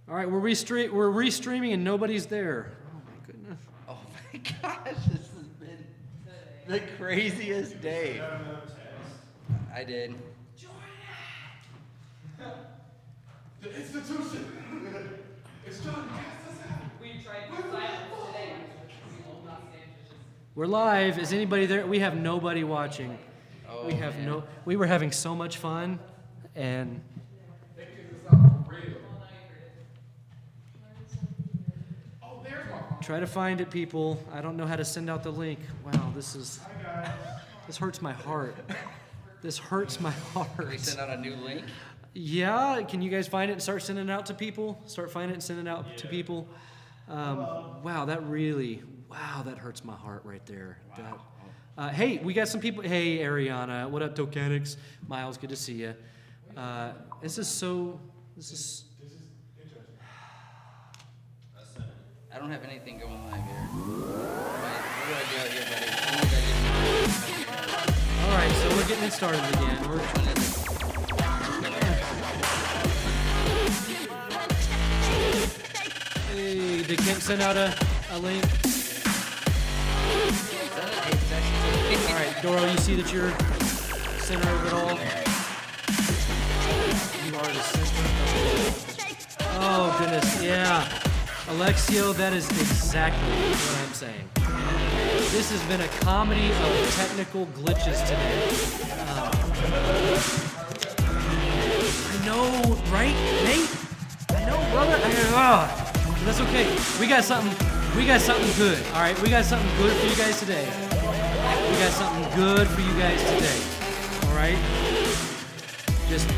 All right, we're restreaming and nobody's there. Oh my goodness. Oh my gosh, this has been the craziest day. I did. The institution. It's John. We tried to silence today. We will not stand just. We're live. Is anybody there? We have nobody watching. Oh, We have man. We were having so much fun, and They figured this out for real. Oh, there's my phone. try to find it, people. I don't know how to send out the link. Wow, this hurts my heart. This hurts my We heart. sent out a new link. Yeah, can you guys find it and start sending it out to people? Start finding it and sending it out to people. Wow, that hurts my heart right there. Hey, we got some people. Hey, Ariana, what up, Tokenics? Miles, good to see you. This is Interesting. I don't have anything going live here. What do I do out here, buddy? all right. So we're getting it started again. When is it? Hey, did Kent send out a link? All right, Doro, you see that you're center of it all? You are the center of it all. Oh, goodness, yeah. Alexio, that is exactly what I'm saying. This has been a comedy of technical glitches today. I know, right, Nate? I know, brother. But that's okay. We got something good. All right, we got something good for you guys today. We got something good for you guys today. All right. Just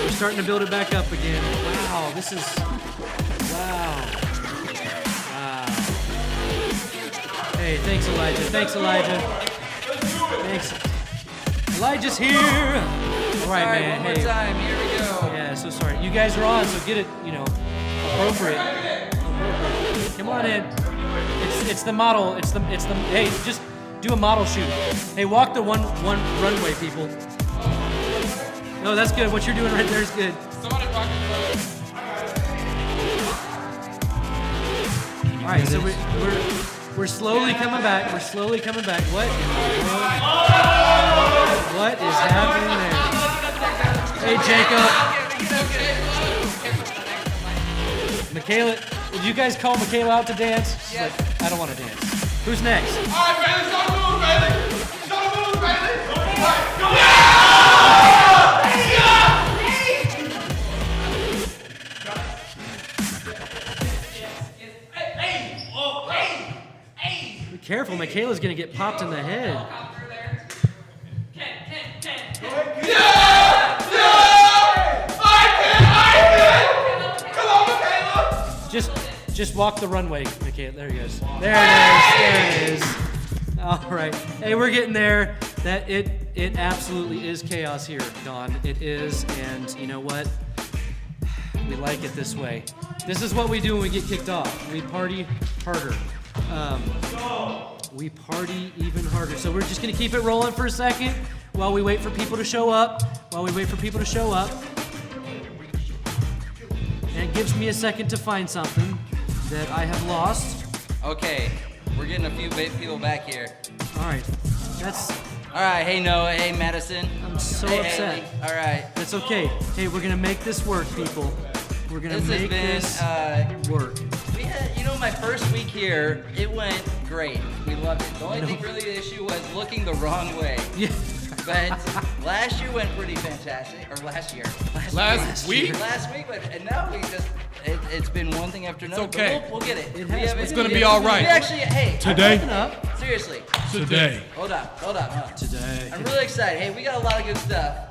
we're starting to build it back up again. Wow, this is wow. Hey, thanks, Elijah. Thanks, Elijah. Thanks. Elijah's here. All right, All right, man. one more Hey. time. Here we go. Yeah, so sorry. You guys are on, so get it, appropriate. Come on in. It's the model. It's the. Hey, just do a model shoot. Hey, walk the one runway, people. No, that's good. What you're doing right there is good. Somebody rock it. All right, so we're slowly coming back. We're slowly coming back. What in the world? What is happening there? Hey, Jacob. Michaela, did you guys call Michaela out to dance? She's like, I don't want to dance. Who's next? All right, Bailey, don't move, Bailey. Don't move, Bailey. All right, go. Be careful, Michaela's gonna get popped in the head. Just walk the runway, Michaela. There he goes. There it is. All right. Hey, we're getting there. It absolutely is chaos here, Dawn. It is, and you know what? We like it this way. This is what we do when we get kicked off. We party harder. We party even harder. So we're just gonna keep it rolling for a second while we wait for people to show up. And it gives me a second to find something that I have lost. Okay, we're getting a few people back here. All right. That's. All right, hey Noah, hey Madison. I'm so Hey, upset. Haley. All right. That's okay. Hey, we're gonna make this work, people. We're gonna This has make been, this work. We had, my first week here, it went great. We loved it. The only thing really the issue was looking the wrong way. Yeah. But last year went pretty fantastic. Or last year. Last week? Last week, and now we just, it's been one thing after another. okay. But we'll get it. It has been. It's gonna be all right. We actually, hey. Today? Open up Seriously. Today. Hold on. today. I'm really excited. Hey, we got a lot of good stuff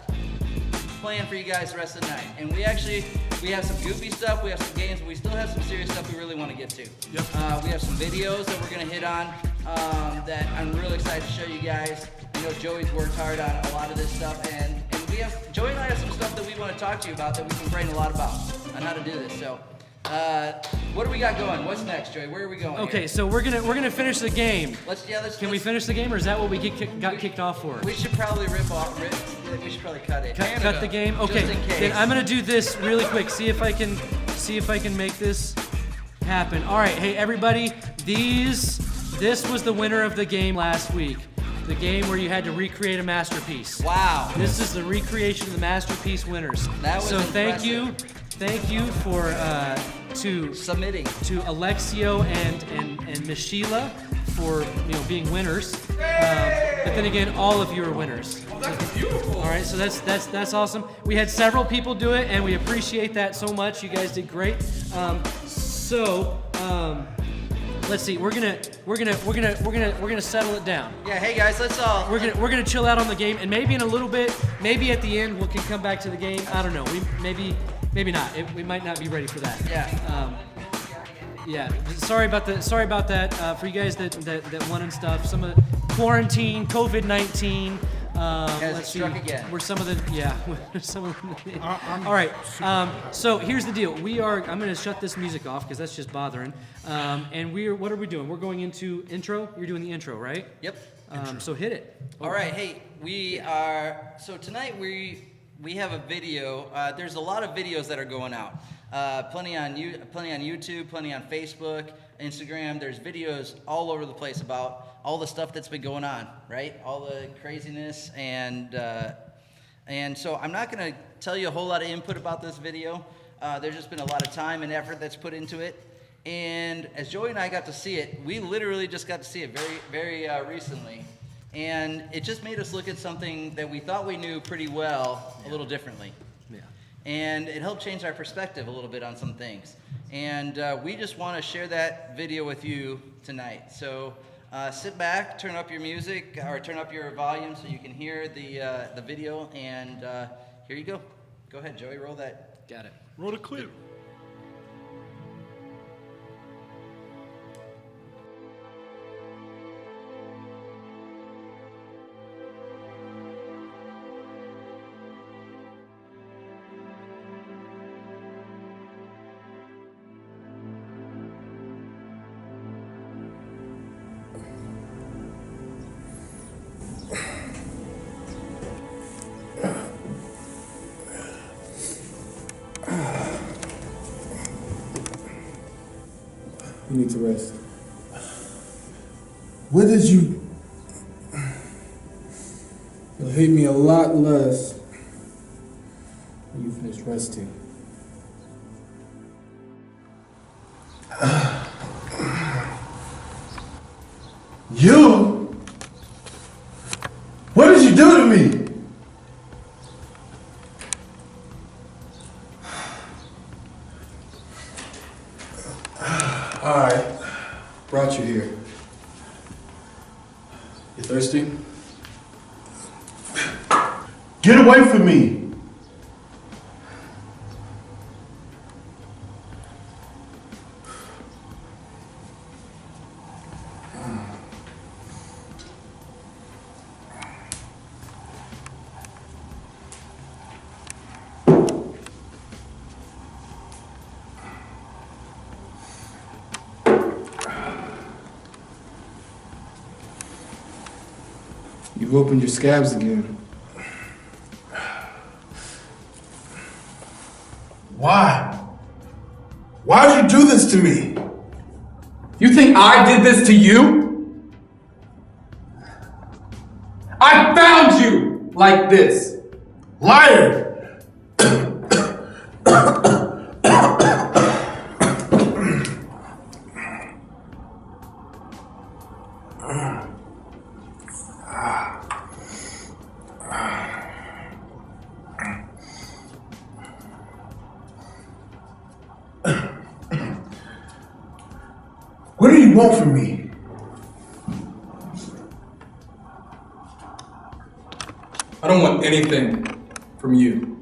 planned for you guys the rest of the night. And we have some goofy stuff, we have some games, but we still have some serious stuff we really want to get to. Yep. We have some videos that we're going to hit on that I'm really excited to show you guys. I know Joey's worked hard on a lot of this stuff, and Joey and I have some stuff that we want to talk to you about that we've been praying a lot about on how to do this. So, what do we got going? What's next, Joey? Where are we going? Okay, here? so we're gonna finish the game. Let's Can we finish the game, or is that what we got kicked off for? We should probably probably cut it. Cut the game. Okay. Just in case. Then I'm gonna do this really quick. See if I can make this happen. All right. Hey everybody. This was the winner of the game last week. The game where you had to recreate a masterpiece. Wow. This is the recreation of the masterpiece winners. That was so thank impressive. you for to Submitting. to Alexio and Miss Sheila for being winners. But then again, all of you are winners. That's beautiful. All right, so that's awesome. We had several people do it, and we appreciate that so much. You guys did great. Let's see. We're gonna settle it down. Yeah. Hey guys, let's all. We're gonna chill out on the game, and maybe in a little bit, maybe at the end we can come back to the game. I don't know. Maybe not. We might not be ready for that. Yeah. Yeah. Sorry about that. For you guys that won and stuff. Some of the quarantine, COVID-19. Let's see. struck again. We're some of the all right. So here's the deal. I'm gonna shut this music off because that's just bothering. And what are we doing? We're going into intro. You're doing the intro, right? Yep. So hit it. All right. Hey, so tonight we have a video. There's a lot of videos that are going out. Plenty on YouTube, plenty on Facebook, Instagram. There's videos all over the place about all the stuff that's been going on, right? All the craziness, and so I'm not going to tell you a whole lot of input about this video. There's just been a lot of time and effort that's put into it. And as Joey and I got to see it, we literally just got to see it very, very recently. And it just made us look at something that we thought we knew pretty well a little differently. Yeah. And it helped change our perspective a little bit on some things. And we just want to share that video with you tonight. So sit back, turn up your music, or turn up your volume so you can hear the video. And here you go. Go ahead, Joey, roll that. Got it. Roll the clip. You need to rest. What did you... You'll hate me a lot less when you finish resting. You? What did you do to me? All right, brought you here. You thirsty? Get away from me. You've opened your scabs again. Why? Why'd you do this to me? You think I did this to you? I found you like this. Liar! What do you want from me? I don't want anything from you.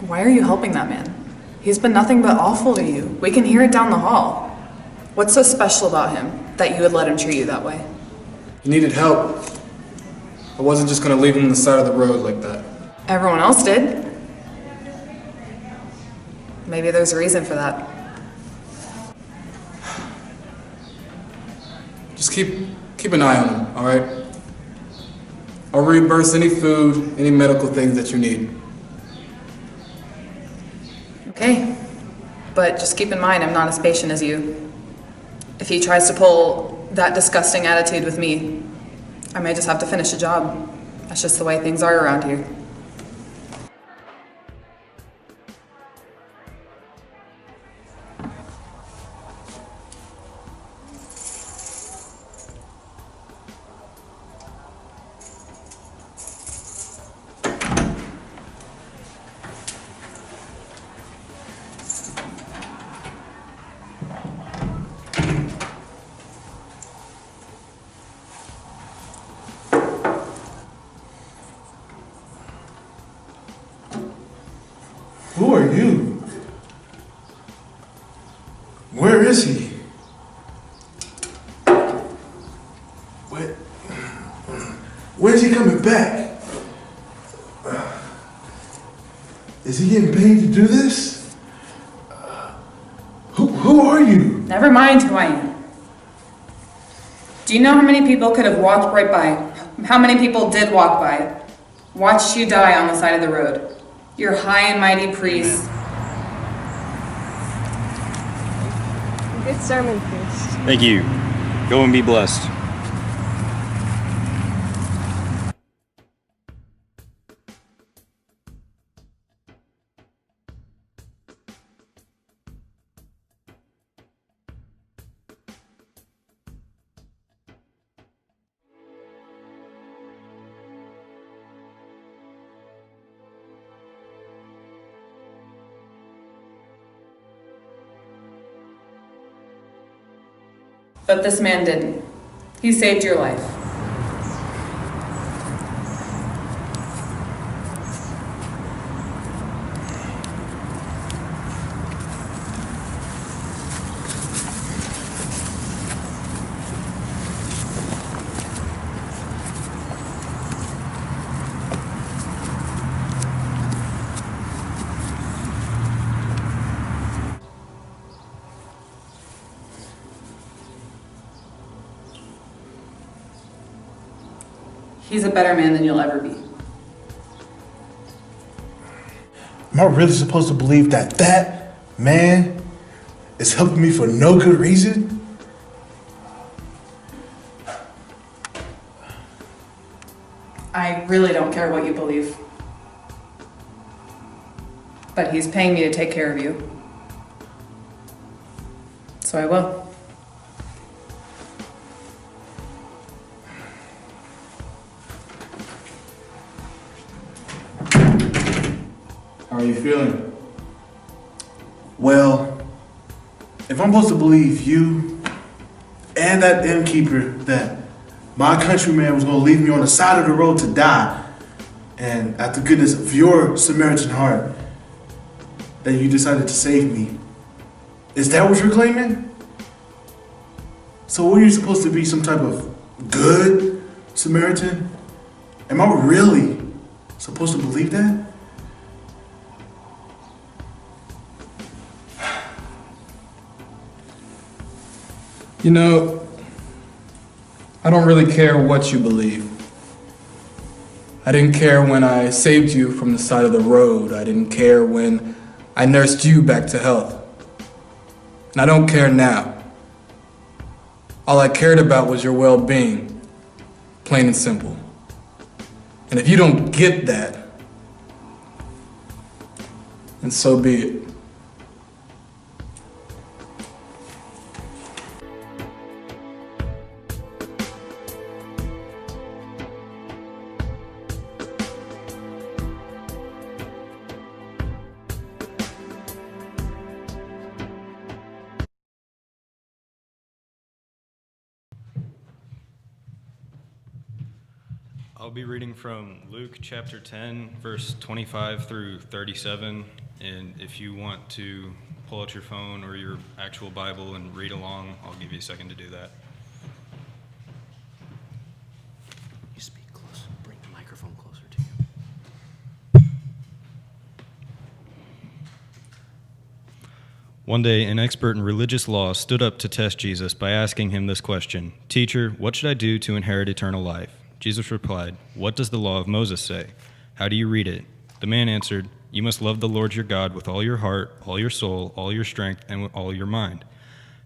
Why are you helping that man? He's been nothing but awful to you. We can hear it down the hall. What's so special about him that you would let him treat you that way? He needed help. I wasn't just gonna leave him on the side of the road like that. Everyone else did. Maybe there's a reason for that. Just keep an eye on him, all right? I'll reimburse any food, any medical things that you need. Okay, but just keep in mind I'm not as patient as you. If he tries to pull that disgusting attitude with me, I may just have to finish the job. That's just the way things are around here. Who are you? Where is he? Where's he coming back? Is he getting paid to do this? Who are you? Never mind who I am. Do you know how many people could have walked right by? How many people did walk by? Watched you die on the side of the road. Your high and mighty priest. Good sermon, priest. Thank you. Go and be blessed. But this man didn't. He saved your life. He's a better man than you'll ever be. Am I really supposed to believe that that man is helping me for no good reason? I really don't care what you believe. But he's paying me to take care of you. So I will. How are you feeling? Well, if I'm supposed to believe you and that innkeeper that my countryman was going to leave me on the side of the road to die, and at the goodness of your Samaritan heart, that you decided to save me, is that what you're claiming? So were you supposed to be some type of good Samaritan? Am I really supposed to believe that? You know, I don't really care what you believe. I didn't care when I saved you from the side of the road. I didn't care when I nursed you back to health. And I don't care now. All I cared about was your well-being, plain and simple. And if you don't get that, then so be it. I'll be reading from Luke chapter 10, verse 25 through 37. And if you want to pull out your phone or your actual Bible and read along, I'll give you a second to do that. You speak close. Bring the microphone closer to you. One day, an expert in religious law stood up to test Jesus by asking him this question: "Teacher, what should I do to inherit eternal life?" Jesus replied, "What does the law of Moses say? How do you read it?" The man answered, "You must love the Lord your God with all your heart, all your soul, all your strength, and with all your mind,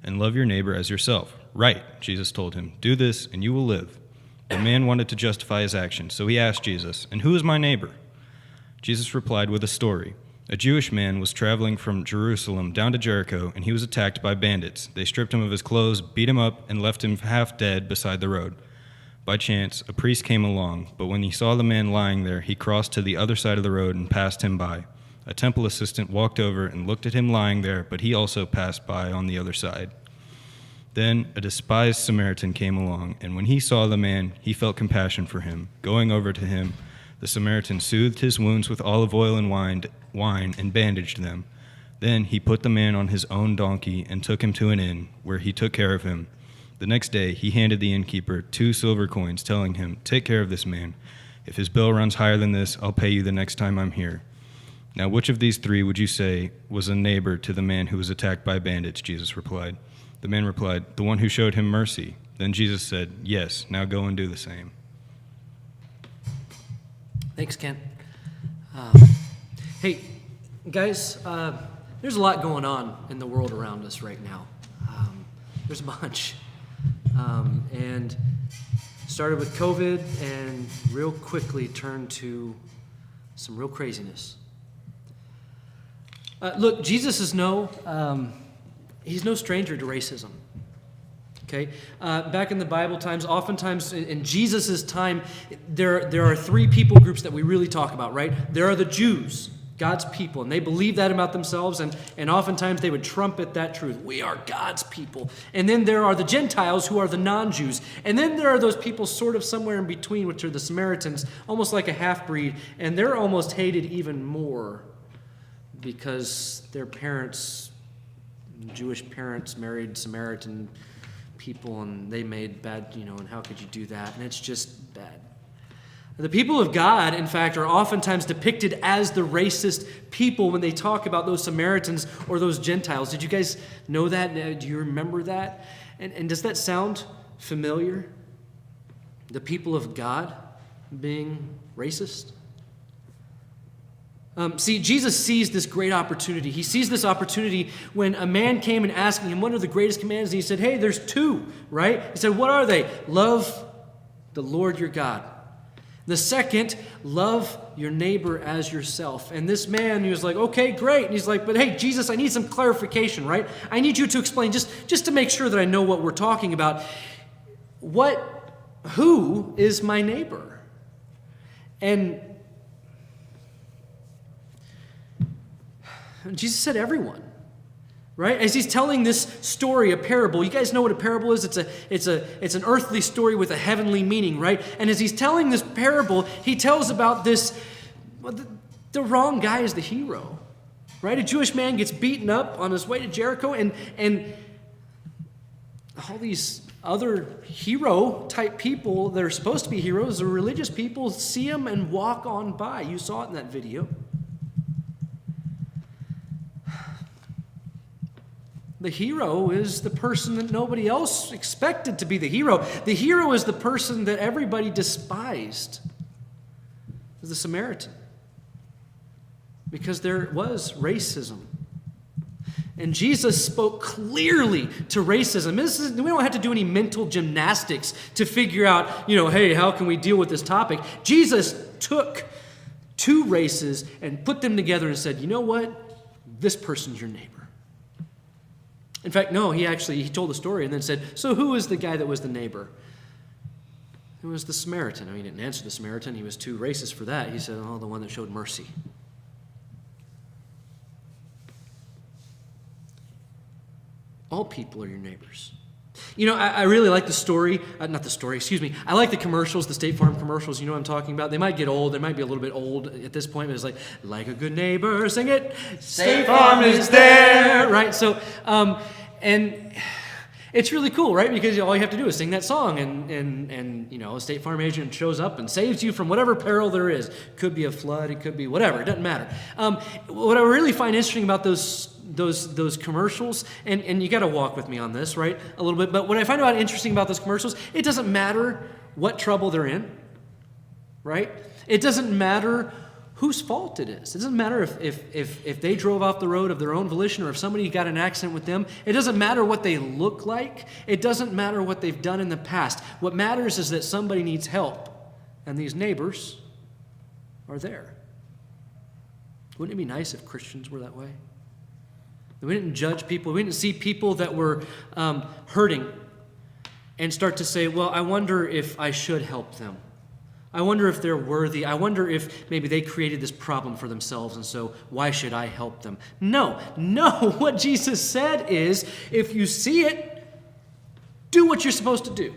and love your neighbor as yourself." "Right," Jesus told him. "Do this, and you will live." The man wanted to justify his actions, so he asked Jesus, "And who is my neighbor?" Jesus replied with a story. A Jewish man was traveling from Jerusalem down to Jericho, and he was attacked by bandits. They stripped him of his clothes, beat him up, and left him half dead beside the road. By chance, a priest came along, but when he saw the man lying there, he crossed to the other side of the road and passed him by. A temple assistant walked over and looked at him lying there, but he also passed by on the other side. Then a despised Samaritan came along, and when he saw the man, he felt compassion for him. Going over to him, the Samaritan soothed his wounds with olive oil and wine and bandaged them. Then he put the man on his own donkey and took him to an inn, where he took care of him. The next day he handed the innkeeper 2 silver coins, telling him, "Take care of this man. If his bill runs higher than this, I'll pay you the next time I'm here." "Now which of these 3 would you say was a neighbor to the man who was attacked by bandits?" Jesus replied. The man replied, "The one who showed him mercy." Then Jesus said, "Yes, now go and do the same." Thanks, Ken. Hey, guys, there's a lot going on in the world around us right now. There's a bunch. And started with COVID and real quickly turned to some real craziness. Look, Jesus is he's no stranger to racism. Okay, back in the Bible times, oftentimes in Jesus' time, there are 3 people groups that we really talk about, right? There are the Jews, God's people, and they believe that about themselves, and oftentimes they would trumpet that truth. We are God's people. And then there are the Gentiles, who are the non-Jews. And then there are those people sort of somewhere in between, which are the Samaritans, almost like a half-breed, and they're almost hated even more because their parents, Jewish parents, married Samaritan people, and they made bad, and how could you do that? And it's just bad. The people of God, in fact, are oftentimes depicted as the racist people when they talk about those Samaritans or those Gentiles. Did you guys know that? Do you remember that? And does that sound familiar? The people of God being racist? See, Jesus sees this great opportunity. He sees this opportunity when a man came and asked him, what are the greatest commands? And he said, hey, there's 2, right? He said, what are they? Love the Lord your God. The second, love your neighbor as yourself. And this man, he was like, okay, great. And he's like, but hey, Jesus, I need some clarification, right? I need you to explain, just to make sure that I know what we're talking about. Who is my neighbor? And Jesus said everyone, right? As he's telling this story, a parable. You guys know what a parable is? It's an earthly story with a heavenly meaning, right? And as he's telling this parable, he tells about this, the wrong guy is the hero, right? A Jewish man gets beaten up on his way to Jericho, and all these other hero-type people that are supposed to be heroes, the religious people, see him and walk on by. You saw it in that video. The hero is the person that nobody else expected to be the hero. The hero is the person that everybody despised, the Samaritan, because there was racism. And Jesus spoke clearly to racism. We don't have to do any mental gymnastics to figure out, hey, how can we deal with this topic? Jesus took 2 races and put them together and said, you know what? This person's your neighbor. In fact, no, he told the story and then said, so who is the guy that was the neighbor? It was the Samaritan. He didn't answer the Samaritan. He was too racist for that. He said, the one that showed mercy. All people are your neighbors. I really like the story, not the story, excuse me. I like the commercials, the State Farm commercials, you know what I'm talking about. They might get old, they might be a little bit old at this point, but it's like a good neighbor, sing it. State Farm is there, right? So, and it's really cool, right? Because all you have to do is sing that song, and a State Farm agent shows up and saves you from whatever peril there is. Could be a flood, it could be whatever, it doesn't matter. What I really find interesting about those commercials, and you got to walk with me on this, right, a little bit, but what I find interesting about those commercials, it doesn't matter what trouble they're in, right? It doesn't matter whose fault it is. It doesn't matter if they drove off the road of their own volition or if somebody got in an accident with them. It doesn't matter what they look like. It doesn't matter what they've done in the past. What matters is that somebody needs help, and these neighbors are there. Wouldn't it be nice if Christians were that way? That we didn't judge people. We didn't see people that were hurting and start to say, well, I wonder if I should help them. I wonder if they're worthy. I wonder if maybe they created this problem for themselves, and so why should I help them? No. What Jesus said is, if you see it, do what you're supposed to do.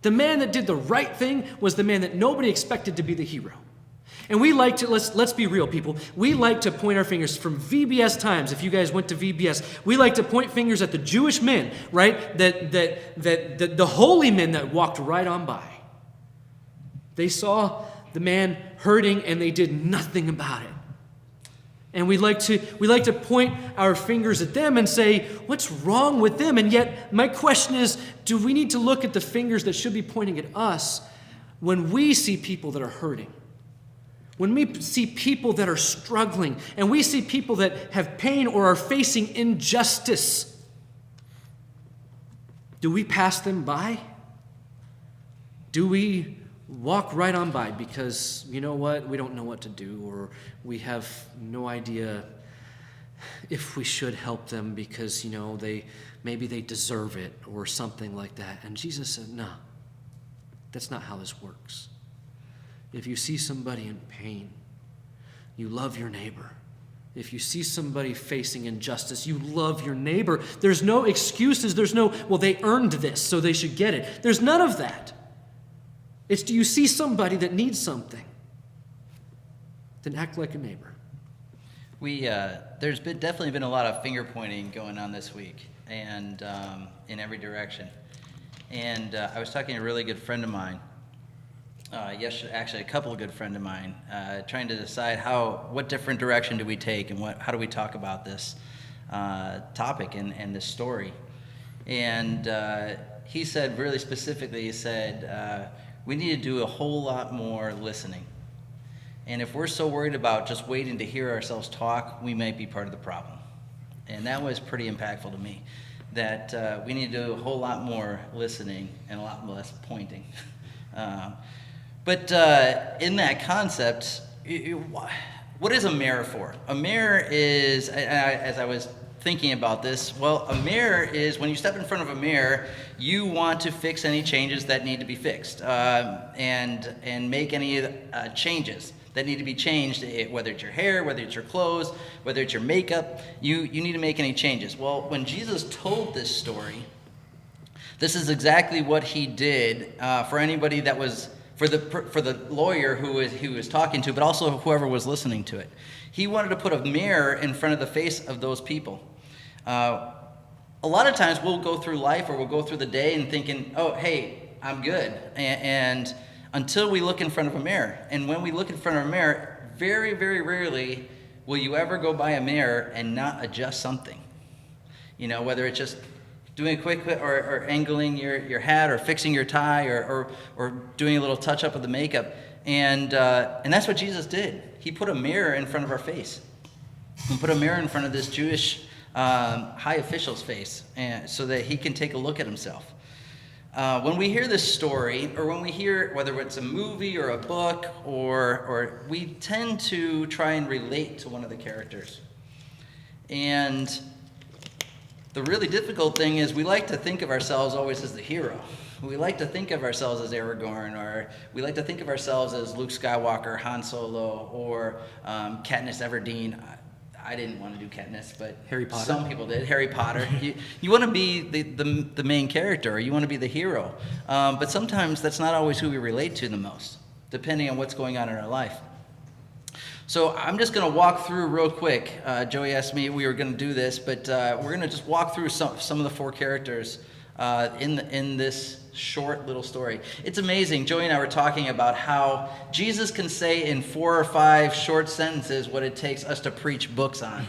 The man that did the right thing was the man that nobody expected to be the hero. And we like to, let's be real, people. We like to point our fingers from VBS times. If you guys went to VBS, we like to point fingers at the Jewish men, right? That the holy men that walked right on by. They saw the man hurting and they did nothing about it. And we like to point our fingers at them and say, what's wrong with them? And yet, my question is, do we need to look at the fingers that should be pointing at us when we see people that are hurting? When we see people that are struggling, and we see people that have pain or are facing injustice, do we pass them by? Do we walk right on by because, you know what, we don't know what to do, or we have no idea if we should help them because, maybe they deserve it or something like that? And Jesus said, no, that's not how this works. If you see somebody in pain, you love your neighbor. If you see somebody facing injustice, you love your neighbor. There's no excuses. There's no, well, they earned this, so they should get it. There's none of that. It's, do you see somebody that needs something? Then act like a neighbor. There's definitely been a lot of finger pointing going on this week, and in every direction. And I was talking to a really good friend of mine, yesterday, actually a couple of good friends of mine, trying to decide what different direction do we take and how do we talk about this topic and this story. And he said really specifically, we need to do a whole lot more listening. And if we're so worried about just waiting to hear ourselves talk, we might be part of the problem. And that was pretty impactful to me, that we need to do a whole lot more listening and a lot less pointing. But in that concept, what is a mirror for? A mirror is, as I was thinking about this, well, a mirror is when you step in front of a mirror, you want to fix any changes that need to be fixed, and make any changes that need to be changed, whether it's your hair, whether it's your clothes, whether it's your makeup, you need to make any changes. Well, when Jesus told this story, this is exactly what he did for anybody that was, for the lawyer who was talking to, but also whoever was listening to it. He wanted to put a mirror in front of the face of those people. A lot of times we'll go through life or we'll go through the day and thinking, oh, hey, I'm good. And until we look in front of a mirror. And when we look in front of a mirror, very, very rarely will you ever go by a mirror and not adjust something. Whether it's just doing a quick, or angling your hat, or fixing your tie, or doing a little touch up of the makeup. And that's what Jesus did. He put a mirror in front of our face. He put a mirror in front of this Jewish high official's face, so that he can take a look at himself. When we hear this story, or when we hear, whether it's a movie or a book, or we tend to try and relate to one of the characters. And the really difficult thing is we like to think of ourselves always as the hero. We like to think of ourselves as Aragorn, or we like to think of ourselves as Luke Skywalker, Han Solo, or Katniss Everdeen. I didn't want to do Katniss, but Harry Potter? some people did. Harry Potter. You want to be the main character, or you want to be the hero. But sometimes that's not always who we relate to the most, depending on what's going on in our life. So I'm just going to walk through real quick. Joey asked me we were going to do this, but we're going to just walk through some of the 4 characters in this short little story. It's amazing. Joey and I were talking about how Jesus can say in 4 or 5 short sentences what it takes us to preach books on.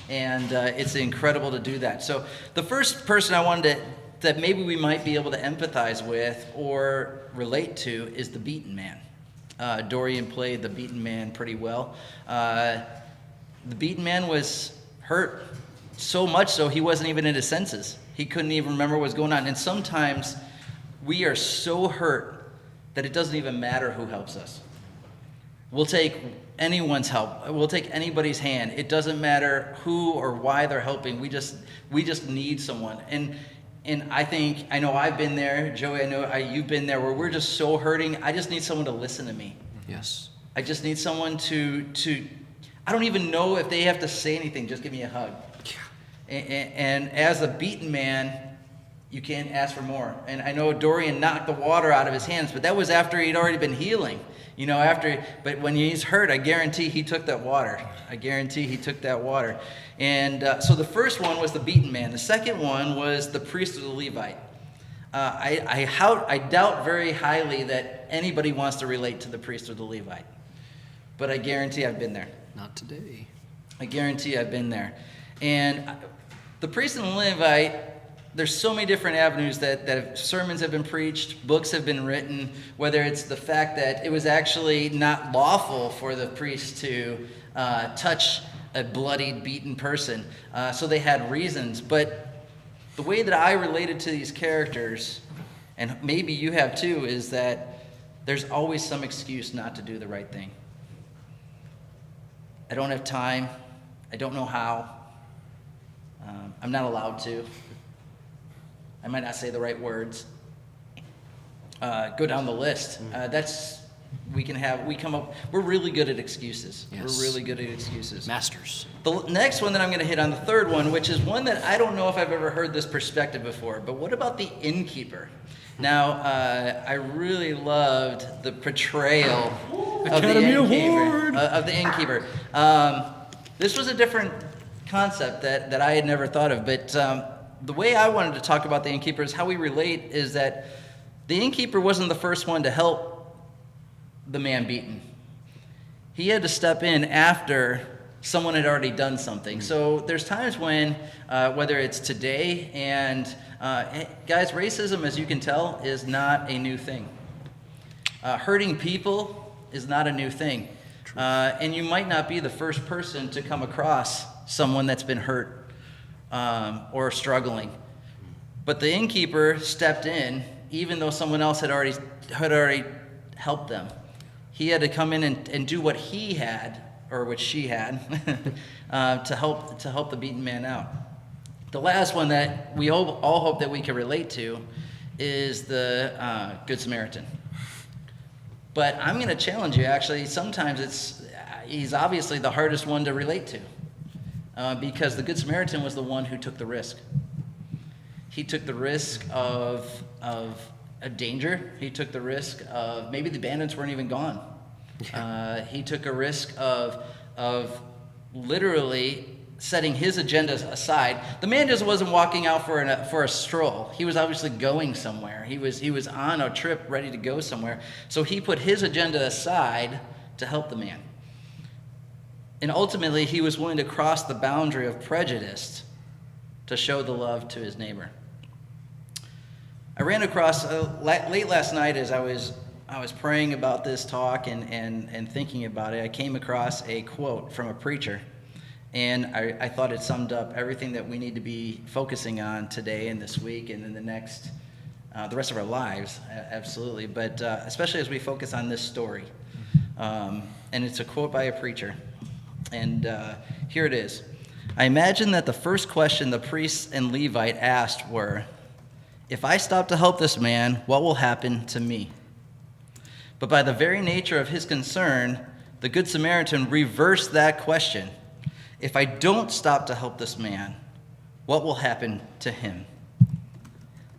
And it's incredible to do that. So the first person I wanted that maybe we might be able to empathize with or relate to is the beaten man. Dorian played the beaten man pretty well. The beaten man was hurt so much so he wasn't even in his senses. He couldn't even remember what was going on. And sometimes we are so hurt that it doesn't even matter who helps us. We'll take anyone's help. We'll take anybody's hand. It doesn't matter who or why they're helping. We just need someone. And I know I've been there. Joey, I know you've been there, where we're just so hurting. I just need someone to listen to me. Yes. I just need someone to I don't even know if they have to say anything. Just give me a hug. Yeah. And as a beaten man, you can't ask for more. And I know Dorian knocked the water out of his hands, but that was after he'd already been healing. But when he's hurt, I guarantee he took that water. And so the first one was the beaten man. The second one was the priest of the Levite. I doubt very highly that anybody wants to relate to the priest or the Levite. But I guarantee I've been there. Not today. I guarantee I've been there. And the priest and the Levite, there's so many different avenues that sermons have been preached, books have been written, whether it's the fact that it was actually not lawful for the priest to touch a bloodied, beaten person. So they had reasons. But the way that I related to these characters, and maybe you have too, is that there's always some excuse not to do the right thing. I don't have time. I don't know how. I'm not allowed to. I might not say the right words. Go down the list. We're really good at excuses. Yes. We're really good at excuses. Masters. The next one that I'm going to hit on, the third one, which is one that I don't know if I've ever heard this perspective before, but what about the innkeeper? Now, I really loved the portrayal of the innkeeper. This was a different concept that I had never thought of, but the way I wanted to talk about the innkeeper is how we relate is that the innkeeper wasn't the first one to help the man beaten. He had to step in after someone had already done something. So there's times when, whether it's today, and guys, racism, as you can tell, is not a new thing. Hurting people is not a new thing. And you might not be the first person to come across someone that's been hurt or struggling. But the innkeeper stepped in, even though someone else had already helped them. He had to come in and do what he had, or what she had, to help the beaten man out. The last one that we all hope that we can relate to is the Good Samaritan. But I'm going to challenge you, actually. Sometimes he's obviously the hardest one to relate to, because the Good Samaritan was the one who took the risk. He took the risk of a danger. He took the risk of maybe the bandits weren't even gone. He took a risk of literally setting his agendas aside. The man just wasn't walking out for a stroll. He was obviously going somewhere. He was on a trip ready to go somewhere. So he put his agenda aside to help the man. And ultimately, he was willing to cross the boundary of prejudice to show the love to his neighbor. I ran across late last night as I was praying about this talk and thinking about it. I came across a quote from a preacher, and I thought it summed up everything that we need to be focusing on today and this week and in the rest of our lives, absolutely. But especially as we focus on this story, and it's a quote by a preacher, and here it is. I imagine that the first question the priest and Levite asked were, "If I stop to help this man, what will happen to me?" But by the very nature of his concern, the Good Samaritan reversed that question. If I don't stop to help this man, what will happen to him?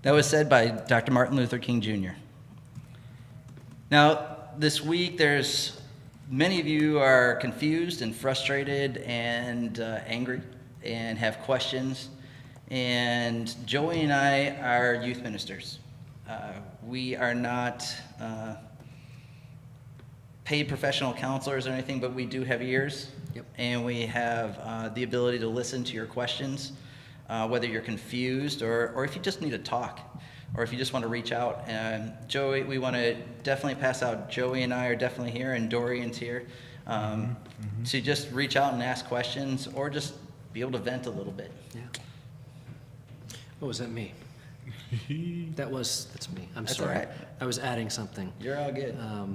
That was said by Dr. Martin Luther King Jr. Now, this week, there's many of you are confused and frustrated and angry and have questions. And Joey and I are youth ministers. We are not paid professional counselors or anything, but we do have ears. Yep. And we have the ability to listen to your questions, whether you're confused or if you just need to talk, or if you just want to reach out. And Joey, we want to definitely pass out. Joey and I are definitely here, and Dorian's here, to just reach out and ask questions, or just be able to vent a little bit. Yeah. Oh, was that me? That's me. I'm That's sorry. all right. I was adding something. You're all good. I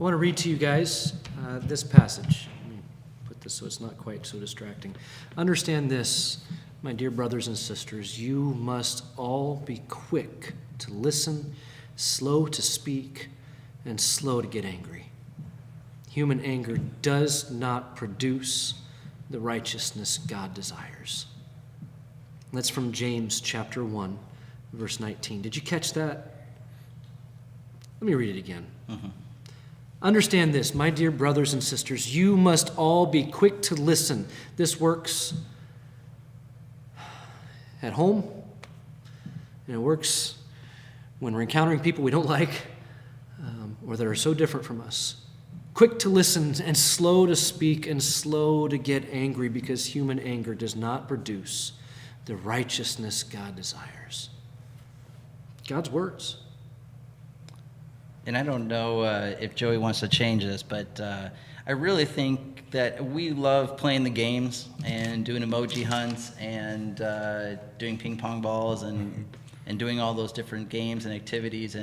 want to read to you guys this passage. Let me put this so it's not quite so distracting. Understand this, my dear brothers and sisters. You must all be quick to listen, slow to speak, and slow to get angry. Human anger does not produce the righteousness God desires. That's from James chapter 1, verse 19. Did you catch that? Let me read it again. Understand this, my dear brothers and sisters. You must all be quick to listen. This works at home, and it works when we're encountering people we don't like or that are so different from us. Quick to listen and slow to speak and slow to get angry, because human anger does not produce the righteousness God desires. God's words. And I don't know if Joey wants to change this, but I really think that we love playing the games and doing emoji hunts and doing ping pong balls and doing all those different games and activities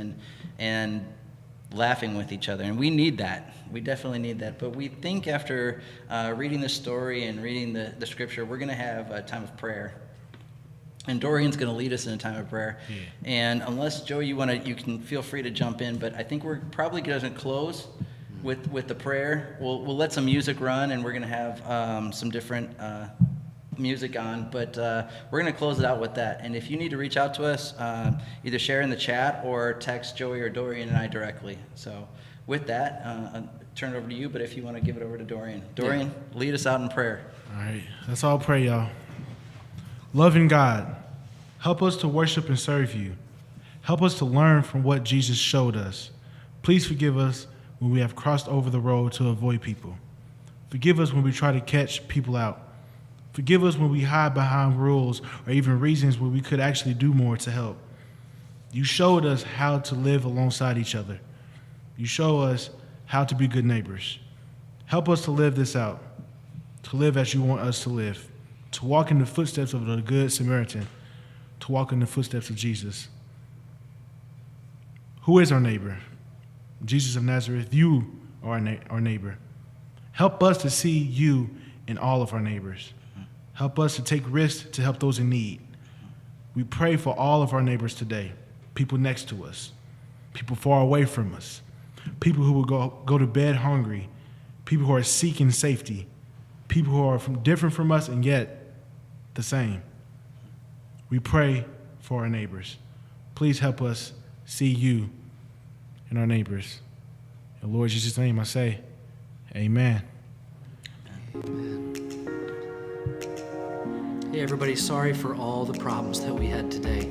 and laughing with each other. And we need that. We definitely need that. But we think after reading the story and reading the scripture, we're going to have a time of prayer. And Dorian's going to lead us in a time of prayer. Yeah. And unless, Joey, you can feel free to jump in, but I think we're probably going to close with the prayer. We'll let some music run, and we're going to have some different music on, but we're going to close it out with that. And if you need to reach out to us, either share in the chat or text Joey or Dorian and I directly. So with that, I'll turn it over to you, but if you want to give it over to Dorian. Dorian, lead us out in prayer. All right, let's all pray, y'all. Loving God, help us to worship and serve you. Help us to learn from what Jesus showed us. Please forgive us when we have crossed over the road to avoid people. Forgive us when we try to catch people out. Forgive us when we hide behind rules or even reasons where we could actually do more to help. You showed us how to live alongside each other. You show us how to be good neighbors. Help us to live this out, to live as you want us to live, to walk in the footsteps of the Good Samaritan, to walk in the footsteps of Jesus. Who is our neighbor? Jesus of Nazareth, you are our neighbor. Help us to see you in all of our neighbors. Help us to take risks to help those in need. We pray for all of our neighbors today, people next to us, people far away from us, people who will go to bed hungry, people who are seeking safety, people who are different from us and yet the same. We pray for our neighbors. Please help us see you in our neighbors. In Lord Jesus' name I say, amen. Hey everybody, sorry for all the problems that we had today.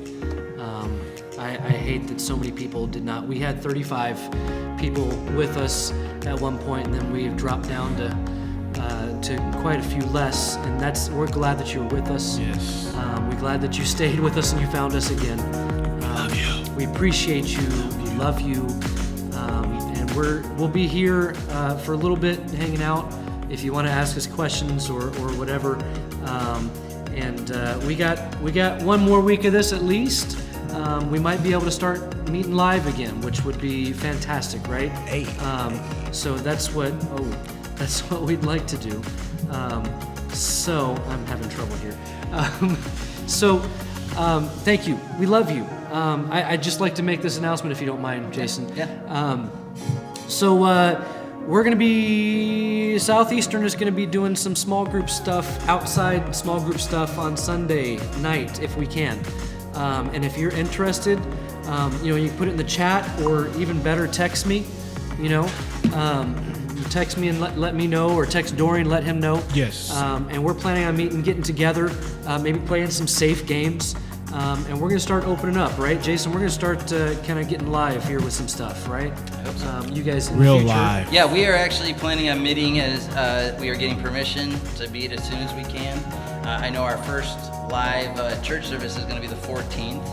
I hate that so many people did not. We had 35 people with us at one point, and then we've dropped down to quite a few less, and we're glad that you were with us. Yes. We're glad that you stayed with us and you found us again. Love you. We appreciate you. We love you. And we'll be here for a little bit, hanging out. If you want to ask us questions or whatever. We got one more week of this at least. We might be able to start meeting live again, which would be fantastic, right? Hey. So that's what we'd like to do. So I'm having trouble here. Thank you. We love you. I'd just like to make this announcement, if you don't mind, Jason. Yeah. we're gonna be Southeastern is gonna be doing some small group stuff outside small group stuff on Sunday night if we can. And if you're interested, you can put it in the chat or even better, text me. Text me and let me know, or text Dorian, let him know. Yes. And we're planning on getting together, maybe playing some safe games. And we're gonna start opening up, right, Jason? We're gonna start kind of getting live here with some stuff, right? I hope so. You guys in Real the future. live. Yeah, we are actually planning on meeting as we are getting permission to meet as soon as we can. I know our first live church service is going to be the 14th.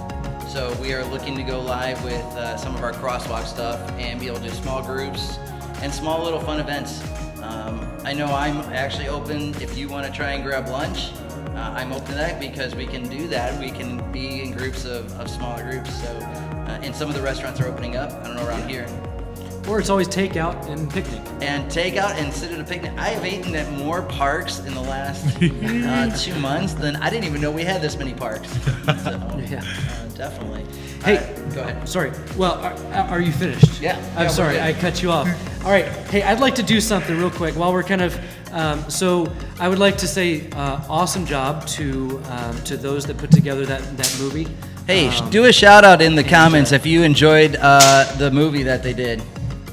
So we are looking to go live with some of our crosswalk stuff and be able to do small groups and small little fun events. I know I'm actually open if you want to try and grab lunch. I'm open to that because we can do that. We can be in groups of smaller groups. So, and some of the restaurants are opening up. I don't know around here. Or it's always takeout and picnic. And take out and sit at a picnic. I have eaten at more parks in the last 2 months than I didn't even know we had this many parks. So, Yeah. definitely. Hey, go ahead. Sorry. Well, are you finished? Yeah. I'm Yeah, sorry, we're I good. cut you off. All right. Hey, I'd like to do something real quick while we're kind of. So I would like to say awesome job to those that put together that movie. Hey, do a shout out in the comments if you enjoyed the movie that they did.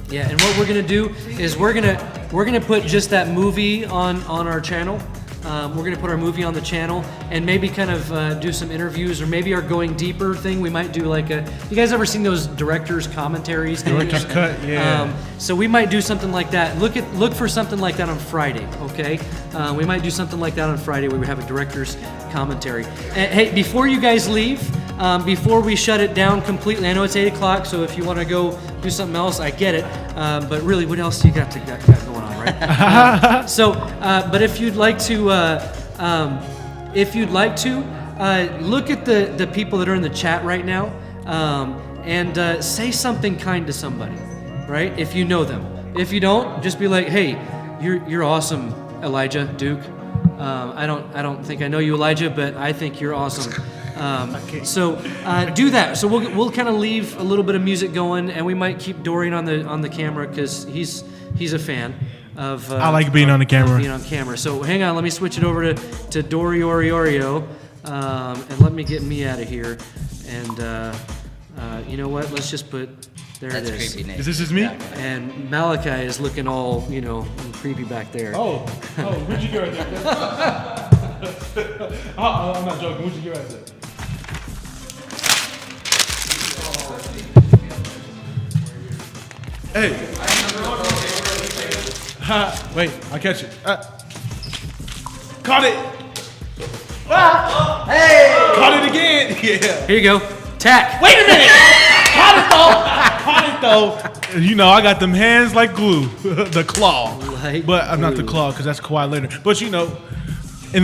Yeah, and what we're gonna do is we're gonna put just that movie on our channel. We're gonna put our movie on the channel and maybe kind of do some interviews, or maybe our going deeper thing. We might do like a. You guys ever seen those directors' commentaries? Director's cut, yeah. So we might do something like that. Look for something like that on Friday, okay? We might do something like that on Friday where we have a director's commentary. And, hey, before you guys leave, before we shut it down completely, I know it's 8 o'clock, so if you want to go do something else, I get it. But really, what else you got going on, right? But if you'd like to, look at the people that are in the chat right now, and say something kind to somebody, right? If you know them. If you don't, just be like, hey, you're awesome, Elijah Duke. I don't think I know you, Elijah, but I think you're awesome. Do that. So we'll kind of leave a little bit of music going, and we might keep Dorian on the camera because he's a fan of. I like being on the camera. Being on camera. So hang on, let me switch it over to Dory Oriorio, and let me get me out of here. And you know what? Let's just put. There That's it is. creepy, Nate. Is this just me? And Malachi is looking all creepy back there. Oh, where'd you go right there? I'm not joking. Where'd you go right there? Hey. Wait, I'll catch it. Caught it. Hey! Caught it again. Yeah. Here you go. Tack. Wait a minute. Caught it though. You know, I got them hands like glue. The claw. Like but I'm not the glue. claw because that's Kawhi Leonard. But in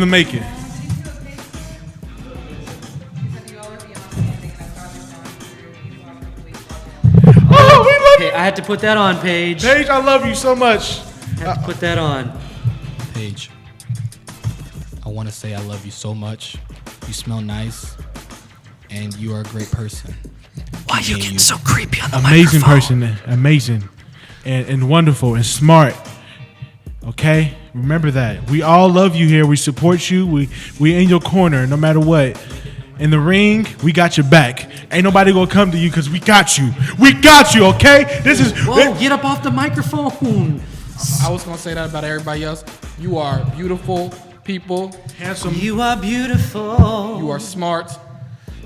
the making. Oh, we love Okay, I had to put that on, Paige. Paige, I love you so much. Had to put that on. Paige, I want to say I love you so much. You smell nice, and you are a great person. Why you getting so creepy on the Amazing microphone? person, amazing, and wonderful and smart. Okay, remember that. We all love you here. We support you. We in your corner no matter what. In the ring, we got your back. Ain't nobody gonna come to you because we got you. We got you. Okay, this is. Whoa! Get up off the microphone. I was gonna say that about everybody else. You are beautiful people. Handsome. You are beautiful. You are smart.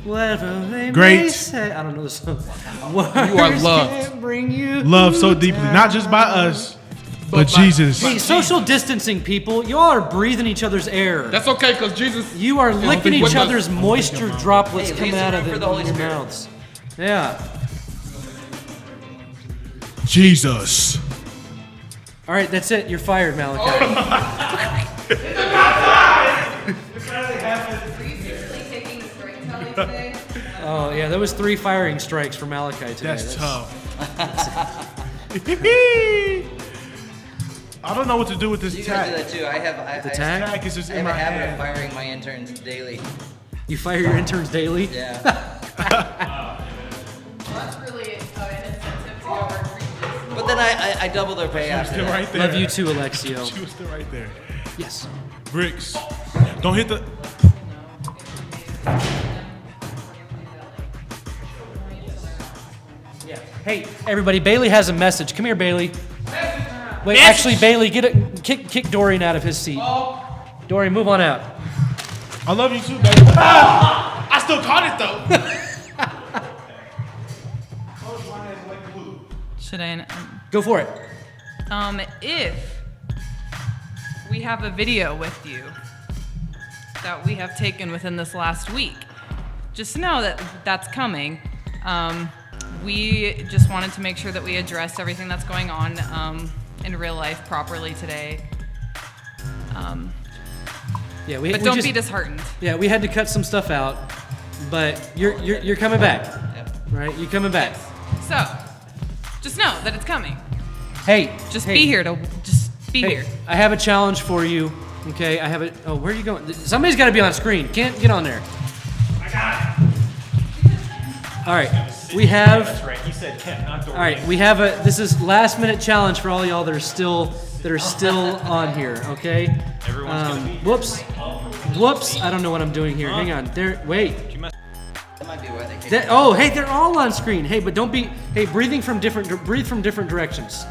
Whatever they Great. may say. I don't know the song. You are loved. Can't bring you Love so deeply, not just by us, but by- Jesus. Hey, social distancing, people. You all are breathing each other's air. That's okay, cause Jesus. You are licking think each what other's moisture droplets Hey, leave coming some out of room for the your Holy Spirit. mouths. Yeah. Jesus. All right, that's it. You're fired, Malachi. Oh yeah, there was 3 firing strikes for Malachi today. That's tough. I don't know what to do with this You guys do tag. that too. I The tag? Tag is just I in have a my habit of hand. firing my interns daily. You fire your interns daily. Yeah. Well, that's really an incentive to go over and read this. But then I double their pay after Still that. right there. Love you too, Alexio. She was still right there. Yes. Bricks. Don't hit the. Yeah. Hey, everybody, Bailey has a message. Come here, Bailey. Wait, actually, Bailey, kick Dorian out of his seat. Dorian, move on out. I love you too, baby. Ah! I still caught it though. Should I? Go for it. If we have a video with you that we have taken within this last week, just know that that's coming. We just wanted to make sure that we addressed everything that's going on in real life properly today. Yeah, But don't be disheartened. Yeah, we had to cut some stuff out, but you're coming back, right? You're coming back. So, just know that it's coming. Hey, Just hey, be here to just be hey, here. I have a challenge for you. Okay, I have it. Oh, where are you going? Somebody's got to be on screen. Can't get on there. I got it. All right, we have. That's right. He said Kent, not Dorian. All right, we have a. This is last minute challenge for all y'all that are still on here. Okay. Everyone's gonna be. Whoops! I don't know what I'm doing here. Hang on. There. Wait. That might be why they kicked That, oh, hey, they're all on screen. Hey, but don't be. Hey, breathe from different directions.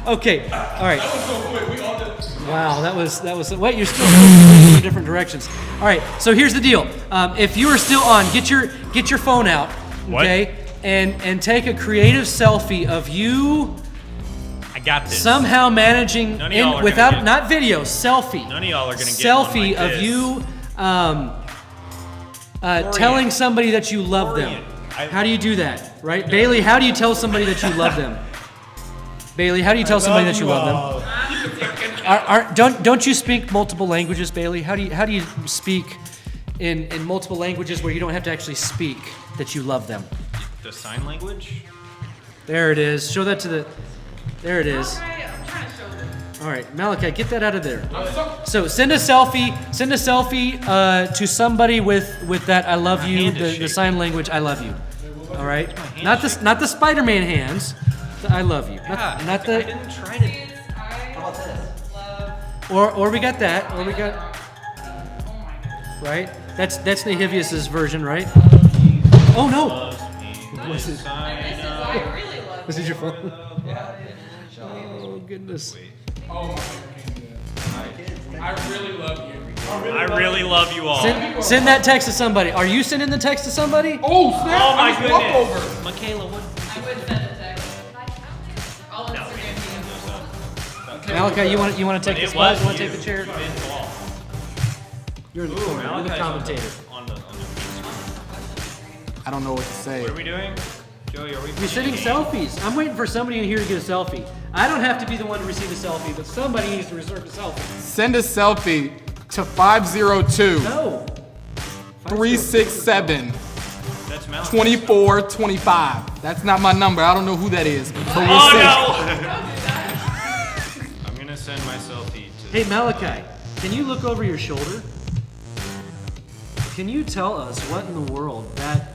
Okay. All right. Wow, that was. Wait, you're still breathing in different directions. All right. So here's the deal. If you are still on, get your phone out. Okay. And take a creative selfie of you. I got this. Somehow managing None of y'all are without gonna get- not video, selfie. None of y'all are gonna get selfie one like of this. you telling somebody that you love them. How do you do that, right? Bailey, how do you tell somebody that you love them? Bailey, how do you tell somebody that you love them? Don't you speak multiple languages, Bailey? How do you speak in multiple languages where you don't have to actually speak that you love them? The sign language? There it is. Show that to the. There it is. I'm trying to show them. All right, Malachi, get that out of there. So send a selfie to somebody with that I love you, the sign language I love you. All right, not the Spider-Man hands. The I love you. Not the. I didn't try to. How about this? Or we got that. Or we got. Right. That's Nahivius's version, right? Oh no. Was it? Was it your phone? Oh goodness. I really love you. I really love you all. Send that text to somebody. Are you sending the text to somebody? Oh snap! Oh my I just walked goodness. over. Michaela, what? I would send a text. I'll Instagram you. Malachi, you want to take the It spot? was You want to you. take the chair? Vince Wall. You're in the corner. You're the Malachi's commentator. On the I don't know what to say. What are we doing? Joey, are we? We're sending selfies. I'm waiting for somebody in here to get a selfie. I don't have to be the one to receive a selfie, but somebody needs to reserve a selfie. Send a selfie to 502 No. 367 That's Malachi. 2425. That's not my number. I don't know who that is. But we'll Oh see. no! I'm gonna send my selfie to. Hey Malachi, can you look over your shoulder? Can you tell us what in the world that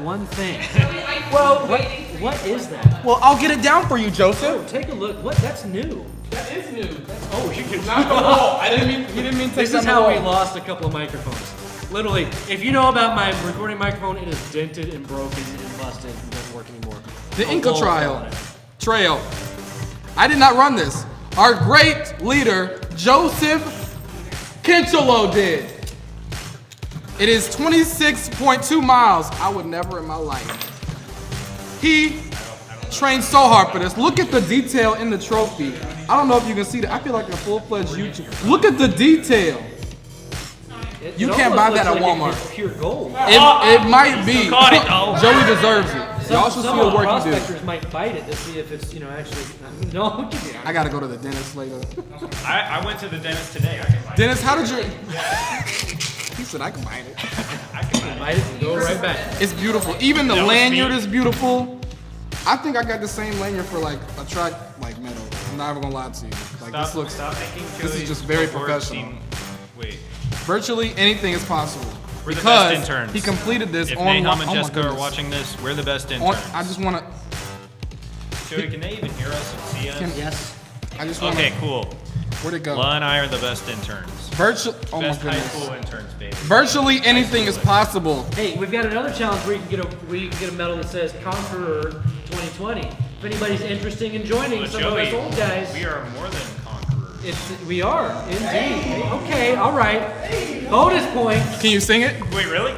one thing? Well, What is that? well, I'll get it down for you, Joseph. Take a look. What? That's new. That is new. Oh, you can. Not the wall. He didn't mean to take This down is the how we wall. lost a couple of microphones. Literally, if you know about my recording microphone, it is dented and broken and busted and doesn't work anymore. The Oh, Inca oh, Trail. I did not run this. Our great leader, Joseph Kinchelo, did. It is 26.2 miles. I would never in my life. He trained so hard for this. Look at the detail in the trophy. I don't know if you can see that. I feel like a full-fledged YouTube. Look at the detail. You can't buy that at Walmart. It's pure gold. It might be. Still caught it, though. Joey deserves it. Y'all should see Some the of the work he did. prospectors might bite it to see if it's actually. No. I gotta go to the dentist later. I went to the dentist today. I can buy it. Dennis, how did you? He said I can buy it. I can buy it. Bite it and go right back. It's beautiful. Even the That was lanyard me. is beautiful. I think I got the same lanyard for like a track like metal. I'm not even gonna lie to you. Like this looks. Stop making This is Joey just very Lord professional. seem- Wait. Virtually anything is possible. We're the because best interns. he completed this If on Nahum and oh my Jessica are goodness. watching this, we're the best interns. I just want to. Joey, can they even hear us and see us? Yes. I just want. Okay, cool. Where'd it go? La and I are the best interns. Oh my Best high goodness. school interns, baby. Virtually anything is possible. Hey, we've got another challenge where you can get a medal that says Conqueror 2020. If anybody's interested in joining But some Joey, of us old guys, we are more than conquerors. we are indeed. Okay, all right. Bonus points. Can you sing it? Wait, really?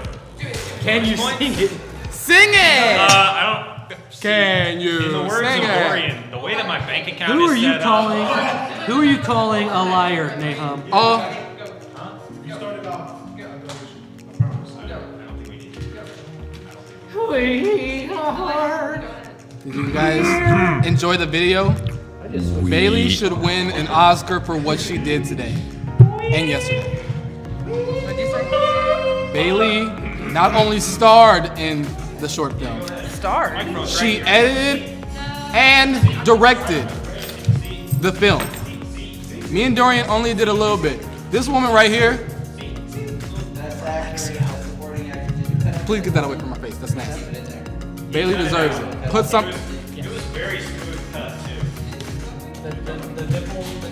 Can you Bonus sing it? Sing it! I don't. Can you In the words sing of it? Dorian, the way that my bank account Who is are you set calling? up. Who are you calling a liar, Nahum? Did you guys enjoy the video? Bailey should win an Oscar for what she did today and yesterday. Bailey not only starred in the short film, she edited and directed the film. Me and Dorian only did a little bit. This woman right here, please get that away from my face. That's nasty. Bailey deserves it. Put some. It was very smooth cut, too. The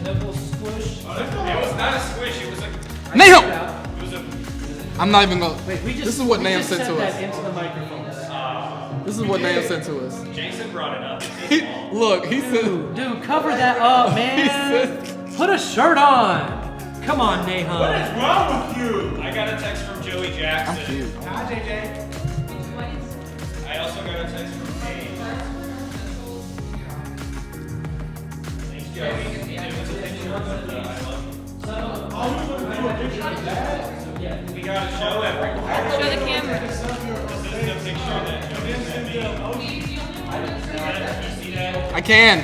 nipple squish. It was not a squish, it was like. Nahum! It was a. I'm not even gonna. Wait, This is what Nahum said to that us. into the microphone. This is what Nahum said to us. Jason brought it up. Look, he said. Dude, cover that up, man. Put a shirt on. Come on, Nahum. What is wrong with you? I got a text from Joey Jackson. I'm cute. Hi, JJ. I also got a text from Paige. Thanks, Joey. It was a picture of I love you. We gotta show everyone. Show the camera. This is the picture that Joey sent me. You see that? I can.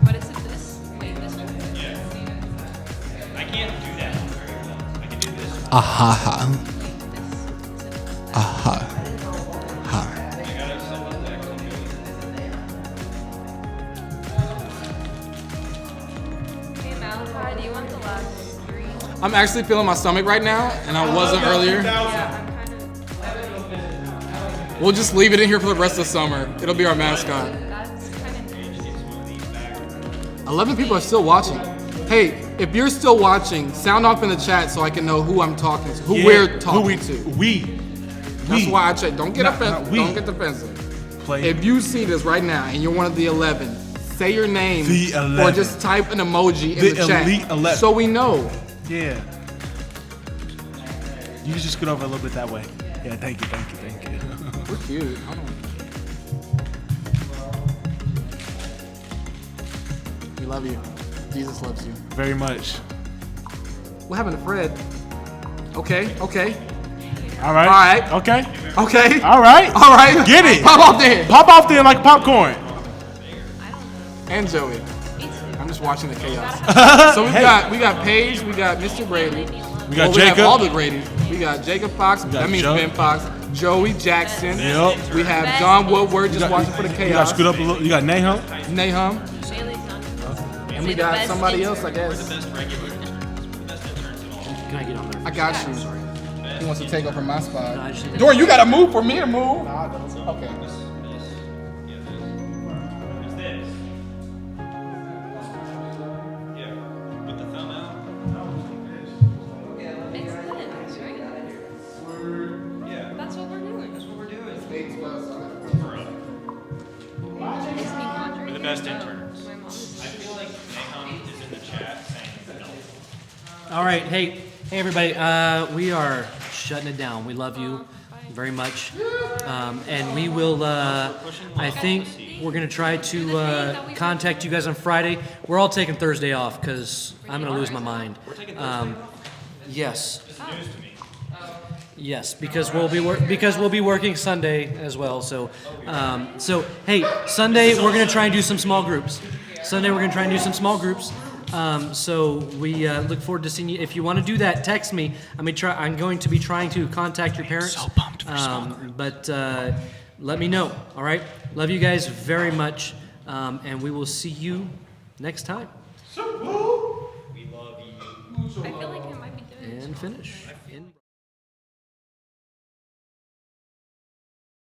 What is it? This? Wait, this one? Yeah. I can't do that very well. I can do this. Aha. Aha. Hey Malachi, do you want the last three? I'm actually feeling my stomach right now, and I wasn't earlier. Yeah, I'm kind of. We'll just leave it in here for the rest of the summer. It'll be our mascot. That's kind of. 11 people are still watching. Hey, if you're still watching, sound off in the chat so I can know who I'm talking to, who we're talking to. That's why I check. Don't get offensive. Don't get defensive. If you see this right now and you're one of the 11, say your name The or 11. just type an emoji in The the chat elite 11. so we know. Yeah. You can just get over a little bit that way. Yeah, thank you. We're cute. Hold on. We love you. Jesus loves you. Very much. What happened to Fred? Okay. All right. All right. Okay. Okay. All right. Get it. Pop off there. Pop off there like popcorn. And Joey. I'm just watching the chaos. So we got Paige, we got Mr. Brady. We got We have Jacob. all the Gradys. We got Jacob Fox. That means Joe. Ben Fox. Joey Jackson. Yep. We have John Woodward just watching for the You got chaos. screwed up a little. You got Nahum. Nahum. Bailey's not. And we got somebody else, I guess. Can I get on there? I got you. He wants to take over my No, I spot. just need to- Dorian, you gotta move for me to move. Okay. Who's this? Yeah. Put the thumb out. It's this, right? Yeah. That's what we're doing. That's what we're doing. Disney Conjuring. We're the best interns. My mom is. I feel like Nahum is in the chat saying no. All right, hey everybody, we are shutting it down. We love you very much, and we will. I think we're gonna try to contact you guys on Friday. We're all taking Thursday off because I'm gonna lose my mind. Yes. Yes, because we'll be working Sunday as well. So, hey, Sunday we're gonna try and do some small groups. So we look forward to seeing you. If you want to do that, text me. I'm going to be trying to contact your parents. So pumped for small group. But let me know. All right. Love you guys very much, and we will see you next time. We love you. I feel like it might be good. And finish.